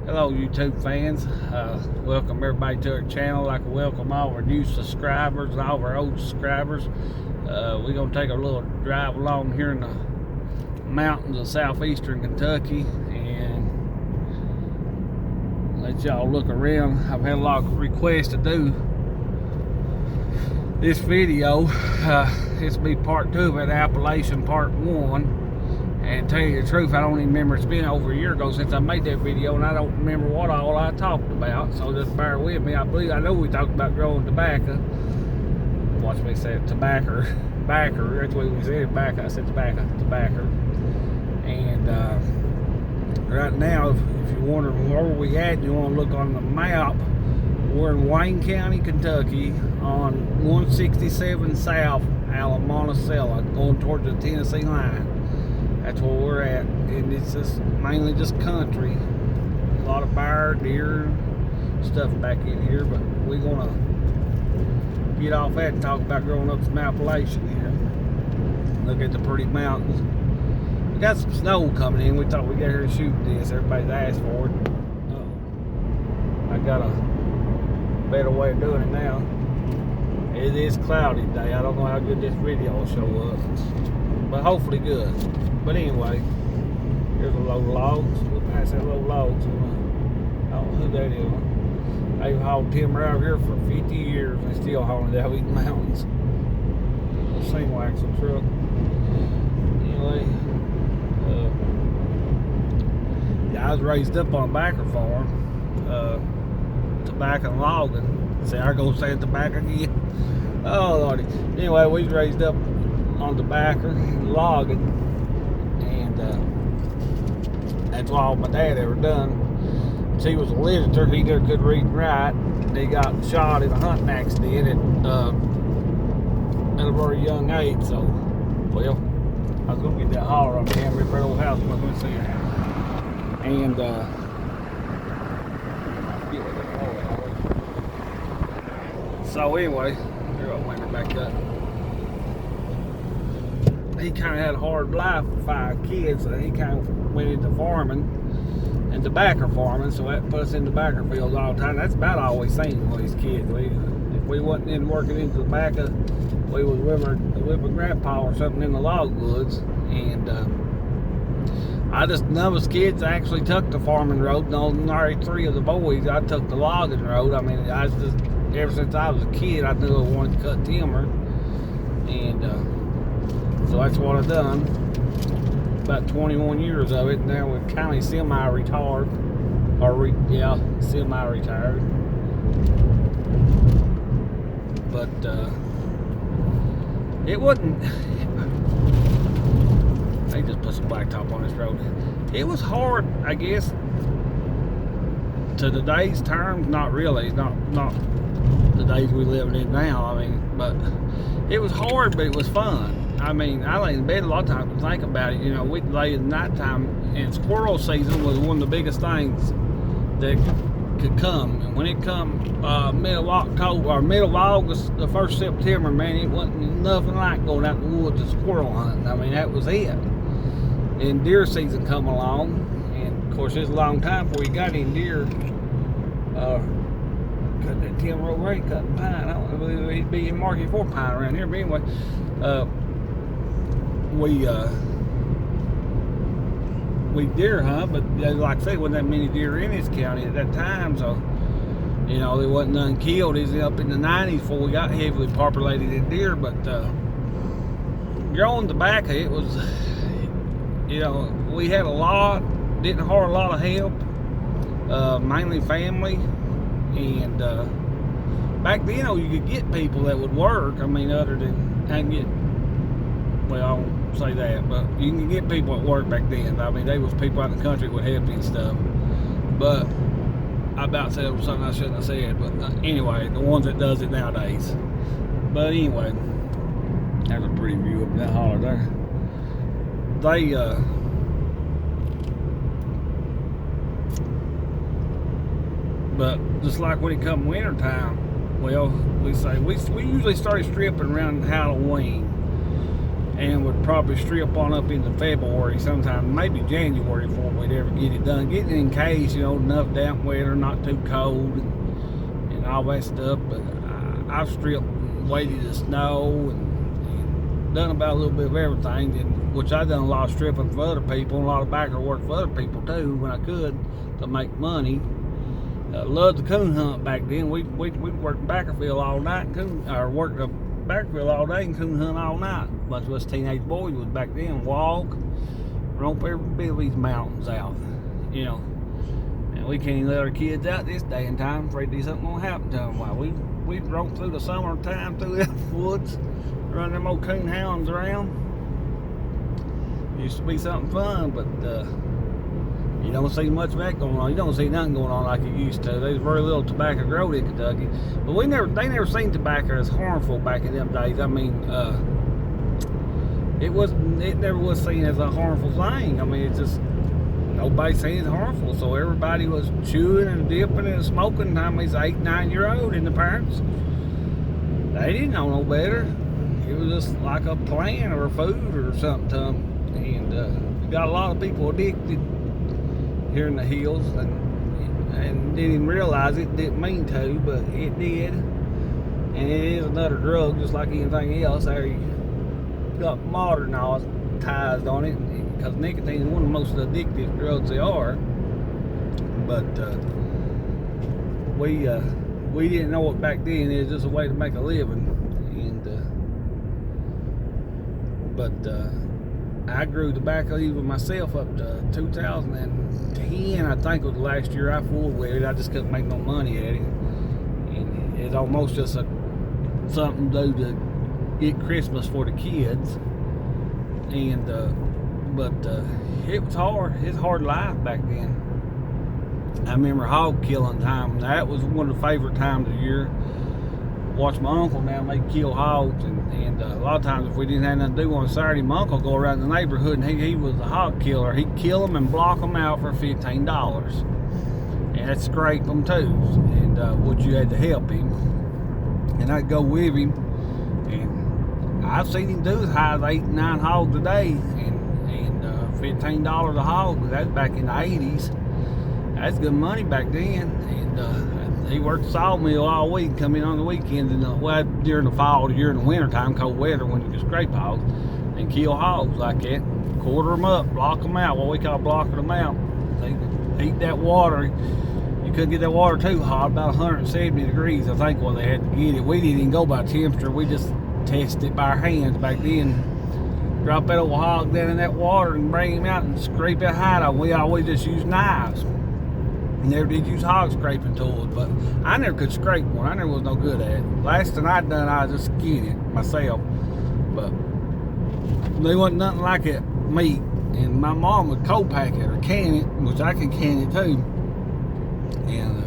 Hello YouTube fans, welcome everybody to our channel. I'd like to welcome all our new subscribers and all of our old subscribers. We're going to take a little drive along here in the mountains of southeastern Kentucky and let y'all look around. I've had a lot of requests to do this video. This will be part 2 of it, Appalachian part 1. And to tell you the truth, I don't even remember. It's been over a year ago since I made that video, and I don't remember what all I talked about. So just bear with me. I know we talked about growing tobacco. Watch me say it, tobacco. Backer. That's what we said. Tobacco. I said tobacco. Tobacco. And right now, if you're wondering where we at, and you want to look on the map, we're in Wayne County, Kentucky, on 167 South Monticello, going towards the Tennessee line. That's where we're at, and it's just mainly just country. A lot of bear, deer, stuff back in here, but we're gonna get off that and talk about growing up some Appalachian here. Look at the pretty mountains. We got some snow coming in. We thought we'd get here and shoot this. Everybody's asked for it. I got a better way of doing it now. It is cloudy today. I don't know how good this video will show up, but hopefully good. But anyway, here's a load of logs. We'll pass that load of logs. I don't know who that is. They've hauled timber out here for 50 years and they still hauling it out these mountains. A single axle truck. Anyway, yeah, I was raised up on a backer farm. Tobacco and logging. See, I go say tobacco again. Oh Lordy. Anyway, we was raised up on tobacco and logging. That's all my dad ever done. He was a literator. He never could read and write. He got shot in a hunting accident at a very young age. So, well, I was gonna get that holler on the camera for old house. I'm gonna see it. And so anyway, here I'll wind it back up. He kind of had a hard life with 5 kids, so he kind of went into farming and tobacco farming, so that put us in tobacco fields all the time. That's about all we seen with these kids. If we wasn't in working in tobacco, we was with my grandpa or something in the log woods. And none of us kids actually took the farming road. No, 3 of the boys, I took the logging road. I mean, ever since I was a kid, I knew I wanted to cut timber. And so that's what I've done. About 21 years of it. Now we're kind of semi-retired. Semi-retired. But it wasn't. They just put some blacktop on this road. It was hard, I guess, to today's terms. Not really. Not the days we live in now. I mean, but it was hard, but it was fun. I mean, I lay in bed a lot of times and think about it. You know, we'd lay in nighttime, and squirrel season was one of the biggest things that could come. And when it come middle of October or middle of August, the 1st September, man, it wasn't nothing like going out in the woods and squirrel hunting. I mean, that was it. And deer season come along, and of course, it's a long time before you got any deer. Cut that timber over there, cutting pine. I don't know if he'd be in market for pine around here, but anyway. We deer hunt, but like I said, wasn't that many deer in this county at that time, so you know there wasn't none killed. It was up in the 90s before we got heavily populated in deer. But growing tobacco, it was, you know, we had didn't hire a lot of help, mainly family, and back then, you know, you could get people that would work. I mean, other than I can get. Well, I won't say that, but you can get people at work back then. I mean, there was people out in the country that would help you and stuff. But I about said something I shouldn't have said. But anyway, the ones that does it nowadays. But anyway, there's a pretty view of that holler there. But just like when it come winter time, well, we usually started stripping around Halloween. and would probably strip on up into February sometime, maybe January, before we'd ever get it done. Getting it in case, enough damp weather, not too cold, and all that stuff. But I've stripped, waded the snow, and done about a little bit of everything, which I've done a lot of stripping for other people, and a lot of backer work for other people too, when I could, to make money. Loved the coon hunt back then. We worked Backerfield all night, worked the Backerfield all day and coon hunt all night. A bunch of us teenage boys was back then walk, romp every bit of these mountains out, And we can't even let our kids out this day and time. Afraid there's something gonna happen to them. While we romped through the summertime through the woods, running them old coon hounds around. Used to be something fun, but you don't see much of that going on. You don't see nothing going on like you used to. There's very little tobacco growed in Kentucky. But they never seen tobacco as harmful back in them days. I mean, it never was seen as a harmful thing. I mean, it's just, nobody seen it harmful. So everybody was chewing and dipping and smoking. I mean, it's 8, 9-year-old, and the parents, they didn't know no better. It was just like a plant or a food or something to them. And got a lot of people addicted here in the hills, and didn't even realize it, didn't mean to, but it did. And it is another drug, just like anything else. They got modernized on it, because nicotine is one of the most addictive drugs they are. But we didn't know it back then. It was just a way to make a living. I grew tobacco even myself up to 2010, I think was the last year I fooled with it. I just couldn't make no money at it. And it's almost just something to do to get Christmas for the kids. And but it was hard. It's hard life back then. I remember hog killing time. That was one of the favorite times of the year. Watch my uncle now make kill hogs, and a lot of times if we didn't have nothing to do on Saturday, my uncle would go around the neighborhood, and he was a hog killer. He'd kill them and block them out for $15, and I'd scrape them too, and which you had to help him. And I'd go with him, and I've seen him do as high as 8, 9 hogs a day, and $15 a hog. That's back in the 80s. That's good money back then. And he worked the sawmill all week, come in on the weekends, and during the fall, during the winter time, cold weather, when you can scrape hogs and kill hogs like that, quarter them up, block them out, what we call blocking them out. They heat that water. You couldn't get that water too hot, about 170 degrees, I think, what they had to get it. We didn't even go by temperature. We just tested it by our hands back then. Drop that old hog down in that water and bring him out and scrape that hide off. We always just used knives. Never did use hog scraping tools, but I never could scrape one. I never was no good at it. Last thing I done, I just skinned it myself. But there wasn't nothing like it meat. And my mom would co-pack it or can it, which I can can it too. And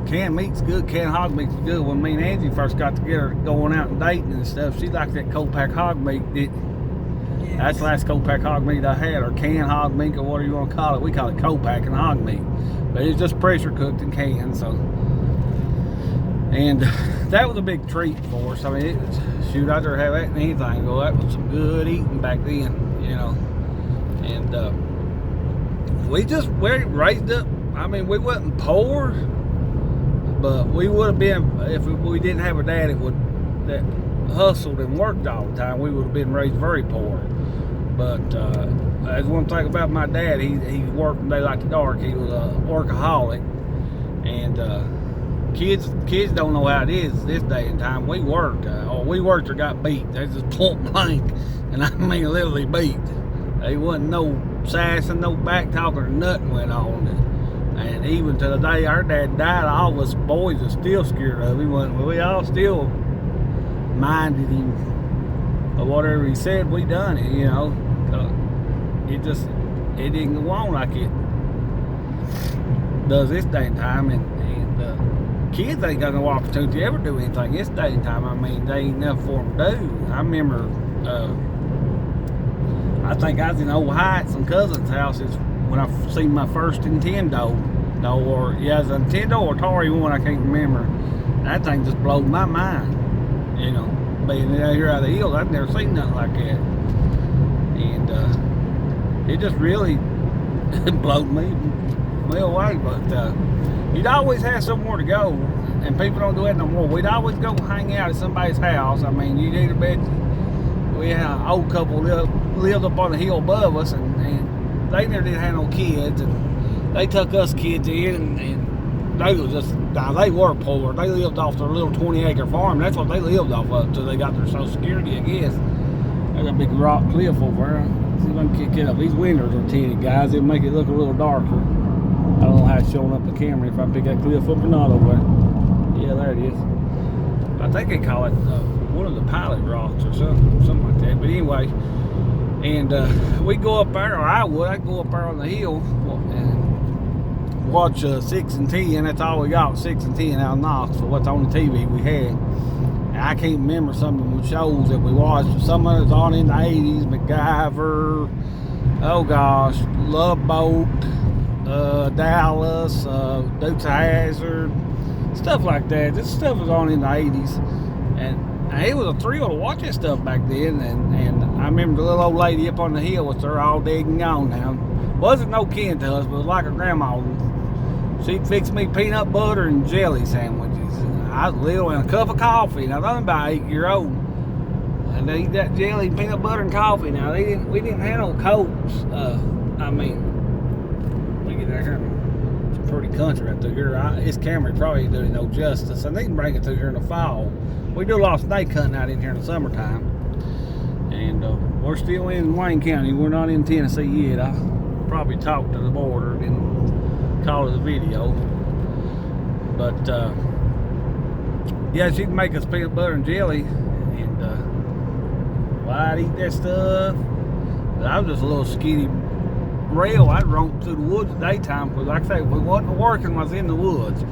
canned meat's good. Canned hog meat's good. When me and Angie first got together going out and dating and stuff, she liked that co-pack hog meat. Yes. That's the last co-pack hog meat I had, or canned hog meat, or whatever you want to call it. We call it co-pack and hog meat. But it's just pressure cooked and canned, so. And that was a big treat for us. I mean, shoot, I'd rather have that than anything. Well, that was some good eating back then, And we raised up. I mean, we wasn't poor, but we would have been, if we didn't have a dad that hustled and worked all the time, we would have been raised very poor. But that's one thing about my dad. He worked from daylight to dark. He was a workaholic, and kids don't know how it is this day and time. We worked, or got beat. That's just point blank, and I mean literally beat. There wasn't no sassing, no back talking, or nothing went on. And even to the day our dad died, all of us boys are still scared of him. We all still minded him of whatever he said. We done it, it didn't go on like it does this day and time. And kids ain't got no opportunity to ever do anything this day and time. I mean, they ain't nothing for them to do. I remember, I think I was in Old Heights, some cousins' houses, when I seen my first Nintendo. It was a Nintendo or Atari one, I can't remember. That thing just blowed my mind, being out here out of the hills. I'd never seen nothing like that. And it just really blowed me away. But you'd always have somewhere to go, and people don't do that no more. We'd always go hang out at somebody's house. I mean, you'd either bet we had an old couple lived up on the hill above us, and they never did have no kids, and they took us kids in, and they was just, they were poor. They lived off their little 20-acre farm. That's what they lived off of until they got their Social Security, I guess. There's a big rock cliff over there. See if I can kick it up. These windows are tinted, guys. It'll make it look a little darker. I don't know how it's showing up the camera, if I pick that cliff up or not over there. Yeah, there it is. I think they call it one of the pilot rocks or something like that. But anyway, and we go up there, or I'd go up there on the hill and watch 6 and 10. That's all we got, 6 and 10 out of Knoxville. What's on the TV we had. And I can't remember some of the shows that we watched. Some of it's on in the 80s, MacGyver, oh gosh, Love Boat, Dallas, Dukes of Hazzard, stuff like that. This stuff was on in the 80s, and it was a thrill to watch that stuff back then. And I remember the little old lady up on the hill was there all dead and gone now. Wasn't no kin to us, but was like her grandma. She'd fix me peanut butter and jelly sandwiches. I was little, and a cup of coffee. Now, I'm about 8 years old. And they eat that jelly, peanut butter, and coffee. Now, we didn't have no Cokes. I mean, look at that here. It's a pretty country right through here. This camera probably ain't doing no justice. I need to bring it through here in the fall. We do a lot of snake hunting out in here in the summertime. And we're still in Wayne County. We're not in Tennessee yet. I'll probably talk to the border and call it a video. But yeah, she can make us peanut butter and jelly, and well, I'd eat that stuff. But I was just a little skinny rail. I'd roam through the woods at daytime, because like I say, we wasn't working, I was in the woods.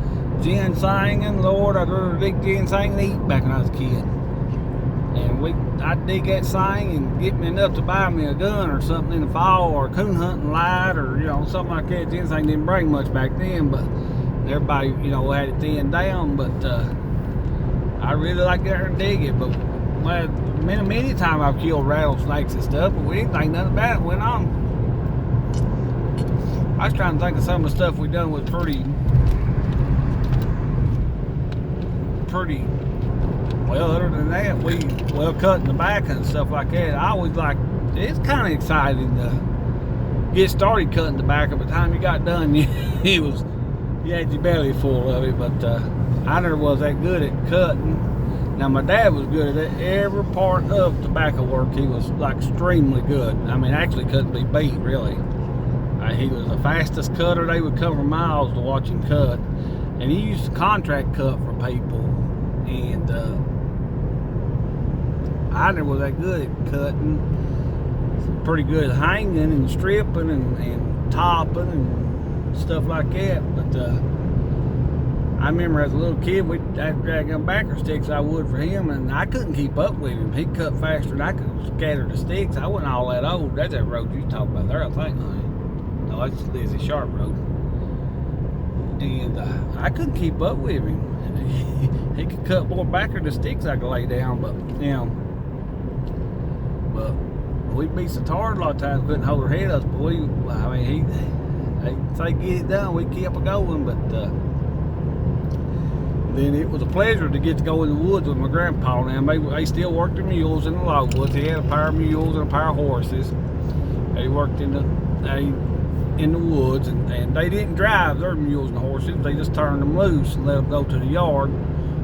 Ginseng, Lord, I'd rather dig ginseng and eat back when I was a kid. And I'd dig that thing and get me enough to buy me a gun or something in the fall, or a coon hunting light, or something like that. Ginseng didn't bring much back then, but everybody had it thinned down. But I really like that and dig it. But well, many times I've killed rattlesnakes and stuff, but we didn't think nothing about it. Went on. I was trying to think of some of the stuff we done was pretty. Well, other than that, cutting the back and stuff like that. I always it's kind of exciting to get started cutting the back. By the time you got done, you had your belly full of it. But I never was that good at cutting. Now, my dad was good at every part of tobacco work. He was extremely good. I mean, actually couldn't be beat, really. He was the fastest cutter. They would cover miles to watch him cut. And he used to contract cut for people. And I never was that good at cutting. Pretty good at hanging and stripping and topping and stuff like that. But I remember as a little kid, I'd drag them backer sticks I would for him, and I couldn't keep up with him. He'd cut faster than I could scatter the sticks. I wasn't all that old. That's that road you talking about there, I think. No, that's Lizzie Sharp Road. And I couldn't keep up with him. He could cut more backer than the sticks I could lay down, but but we'd be so tired a lot of times, couldn't hold our head up. But he'd say get it done, we kept it going. But then it was a pleasure to get to go in the woods with my grandpa. Now they still worked their mules in the logwoods. He had a pair of mules and a pair of horses. They worked in the woods, and they didn't drive their mules and horses. They just turned them loose and let them go to the yard.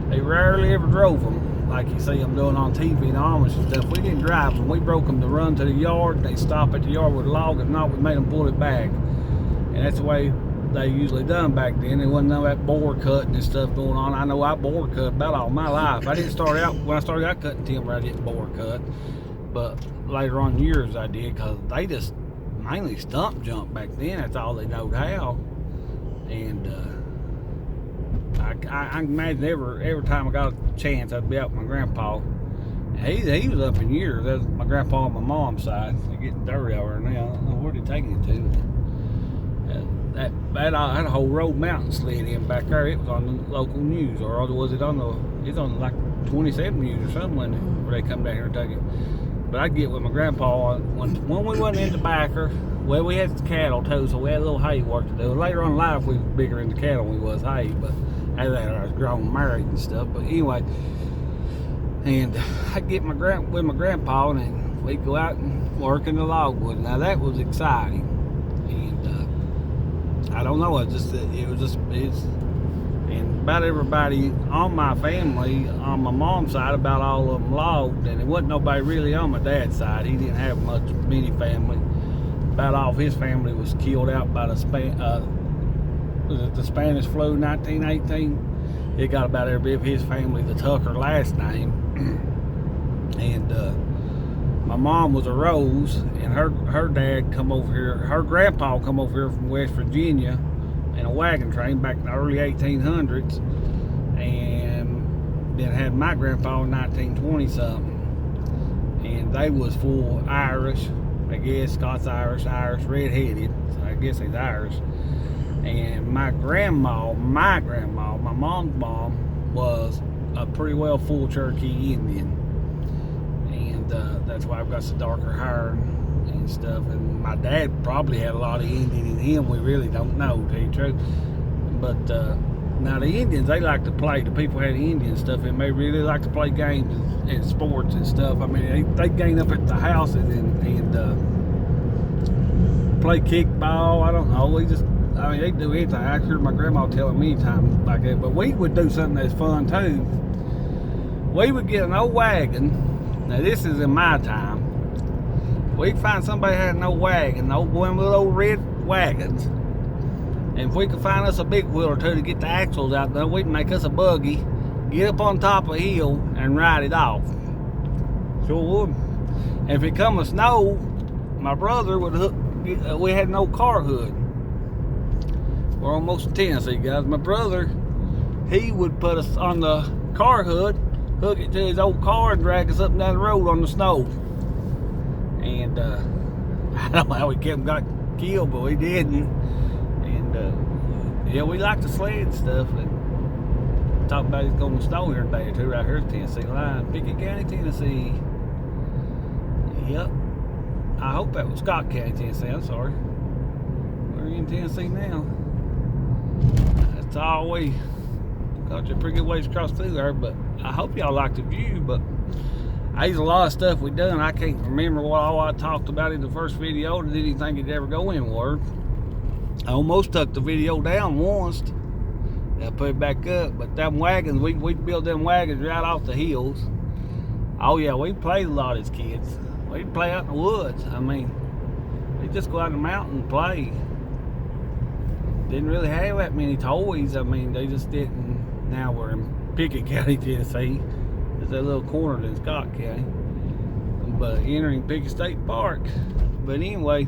They rarely ever drove them like you see them doing on TV and Amish and stuff. We didn't drive them. We broke them to run to the yard. They stop at the yard with a log. If not, we made them pull it back. And that's the way they usually done back then. There wasn't none of that boar cutting and stuff going on. I know I boar cut about all my life. I didn't start out, when I started out cutting timber, I didn't boar cut. But later on years I did, because they just mainly stump jump back then. That's all they knowed how. And I can imagine every time I got a chance, I'd be out with my grandpa. He was up in years. That was my grandpa on my mom's side. They're getting dirty over there now. I don't know where they're taking it to. that whole road mountain sled in back there. It was on the local news, or was it on the? It's on like 27 news or something, wasn't it, where they come down here and take it. But I'd get with my grandpa when we went into backer. Well, we had cattle too, so we had a little hay work to do. Later on in life, we was bigger into cattle than we was hay, but after that, I was grown, married and stuff. But anyway, and I'd get with my grandpa, and then we'd go out and work in the logwood. Now that was exciting, and I don't know, it's and about everybody on my family, on my mom's side, about all of them logged, and it wasn't nobody really on my dad's side. He didn't have many family. About all of his family was killed out by the Spanish flu, 1918. It got about every bit of his family, the Tucker last name. And my mom was a Rose, and her dad come over here, her grandpa come over here from West Virginia in a wagon train back in the early 1800s, and then had my grandpa in 1920 something, and they was full Irish, I guess, Scots-Irish, red-headed, so I guess he's Irish. And my grandma, my mom's mom, was a pretty well full Cherokee Indian, and that's why I've got some darker hair and stuff. And my dad probably had a lot of Indian in him. We really don't know, to tell you the truth. But now the Indians, they like to play. The people had Indian stuff, and they really like to play games and sports and stuff. I mean, they gang up at the houses and play kickball. I don't know. They do anything. I heard my grandma telling me time like that. But we would do something that's fun too. We would get an old wagon. Now this is in my time. We'd find somebody had an old wagon, one of those old red wagons. And if we could find us a big wheel or two to get the axles out there, we'd make us a buggy, get up on top of a hill, and ride it off. Sure would. And if it come a snow, my brother would we had no car hood. We're almost in Tennessee, guys. My brother, he would put us on the car hood, hook it to his old car, and drag us up and down the road on the snow. And I don't know how we got killed, but we didn't. And yeah, we like to sled and stuff. And talk about it's going to snow here in a day or two right here at the Tennessee line, Pickett County, Tennessee. Yep. I hope that was Scott County, Tennessee. I'm sorry. We're in Tennessee now. That's all we got. You a pretty good ways across through there, but I hope y'all like the view. But there's a lot of stuff we done. I can't remember what all I talked about in the first video. I didn't think it'd ever go anywhere. I almost took the video down once. I put it back up, but them wagons, we built them wagons right off the hills. Oh yeah, we played a lot as kids. We'd play out in the woods. I mean, we just go out in the mountain and play. Didn't really have that many toys. I mean, they just didn't. Now we're in Pickett County, Tennessee. There's that little corner in Scott County. But entering Pickett State Park. But anyway,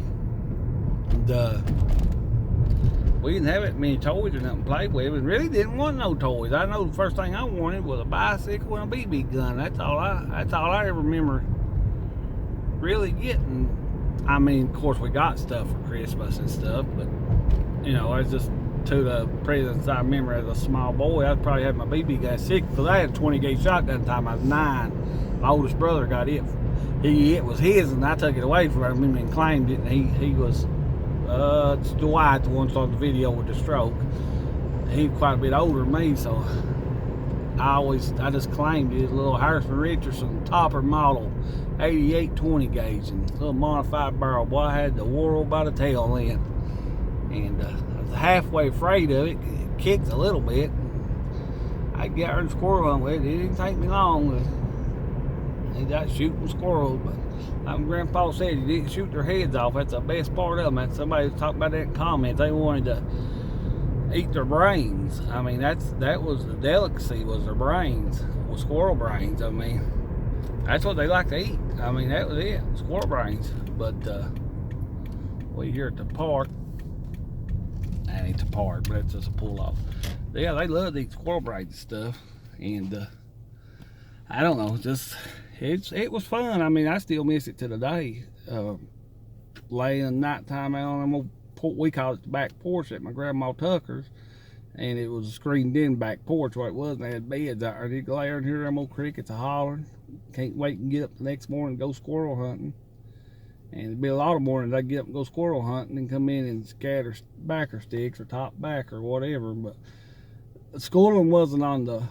we didn't have that many toys or nothing to play with. We really didn't want no toys. I know the first thing I wanted was a bicycle and a BB gun. That's all I ever remember really getting. I mean, of course, we got stuff for Christmas and stuff, but you know, I was just to the presents I remember as a small boy. I probably had my BB gun sick because I had a 20 gauge shotgun time I was 9. My oldest brother got it. It was his, and I took it away from him and claimed it. And he was it's Dwight, the one that started the video with the stroke. He's quite a bit older than me, so I just claimed it. A little Harrison Richardson topper model 88 20 gauge and little modified barrel. Boy, I had the world by the tail end. And I was halfway afraid of it. It kicked a little bit. I got her and squirrel on with it. It didn't take me long. They got shooting squirrels, but like Grandpa said, you didn't shoot their heads off. That's the best part of them. Somebody was talking about that in comments. They wanted to eat their brains. I mean, that was the delicacy, was their brains, was squirrel brains. I mean, that's what they like to eat. I mean, that was it, squirrel brains. But we here at the park. That ain't the park, but that's just a pull off. Yeah, they love to eat squirrel brains and stuff. And I don't know, just it was fun. I mean, I still miss it to the day. Laying nighttime out on them old we call it the back porch at my grandma Tucker's, and it was a screened in back porch where it was, and they had beds out there. They glaring, hear them old crickets a hollering. Can't wait and get up the next morning and go squirrel hunting. And it'd be a lot of mornings I'd get up and go squirrel hunting and come in and scatter backer sticks or top back or whatever. But schooling wasn't on the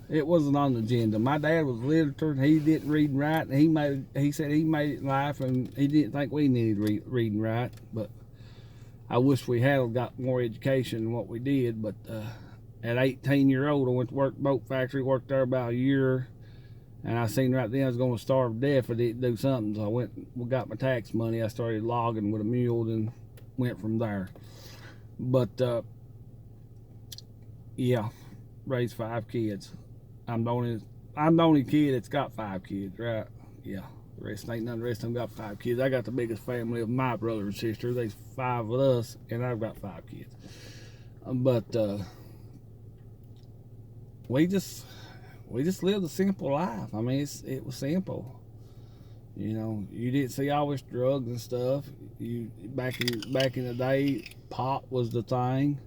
agenda. My dad was literature, and he didn't read and write, and he said he made it in life, and he didn't think we needed read and write. But I wish we had got more education than what we did. But at 18-year-old, I went to work boat factory, worked there about a year, and I seen right then I was going to starve to death if I didn't do something. So I went, got my tax money. I started logging with a mule and went from there. But yeah, raised 5 kids. I'm the only kid that's got 5 kids, right? Yeah. The rest ain't none. The rest of them got 5 kids. I got the biggest family of my brother and sister. There's 5 with us, and I've got 5 kids. But we just lived a simple life. I mean, it was simple. You know, you didn't see all this drugs and stuff. Back in the day, pot was the thing.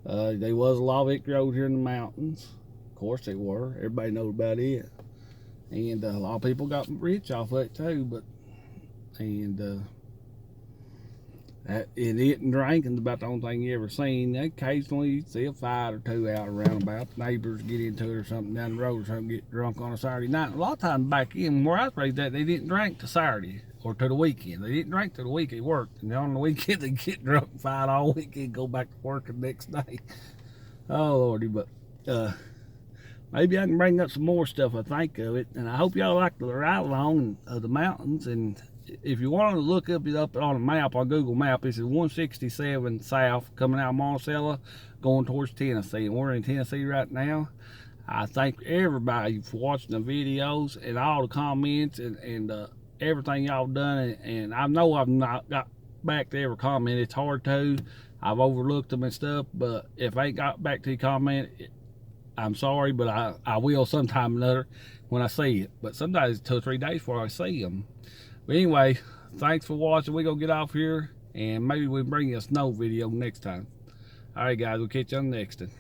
There was a lot of it growed here in the mountains. Of course they were. Everybody knows about it. And a lot of people got rich off of it too. But eating and drinking is about the only thing you ever seen. Occasionally you see a fight or two out around about. Neighbors get into it or something down the road or something, get drunk on a Saturday night. A lot of times back in where I was raised at, they didn't drink to Saturday or to the weekend. They didn't drink to the week they worked. And on the weekend they get drunk, fight all weekend, go back to work the next day. Oh Lordy, but maybe I can bring up some more stuff I think of it. And I hope y'all like the ride along of the mountains. And if you want to look up on a map, on Google Map, this is 167 south coming out of Monticello going towards Tennessee. And we're in Tennessee right now. I thank everybody for watching the videos and all the comments and everything y'all done. And I know I've not got back to every comment. It's hard to. I've overlooked them and stuff. But if I ain't got back to the comment, I'm sorry, but I will sometime or another when I see it. But sometimes it's 2 or 3 days before I see them. But anyway, thanks for watching. We're going to get off here, and maybe we'll bring you a snow video next time. All right, guys, we'll catch you on the next one.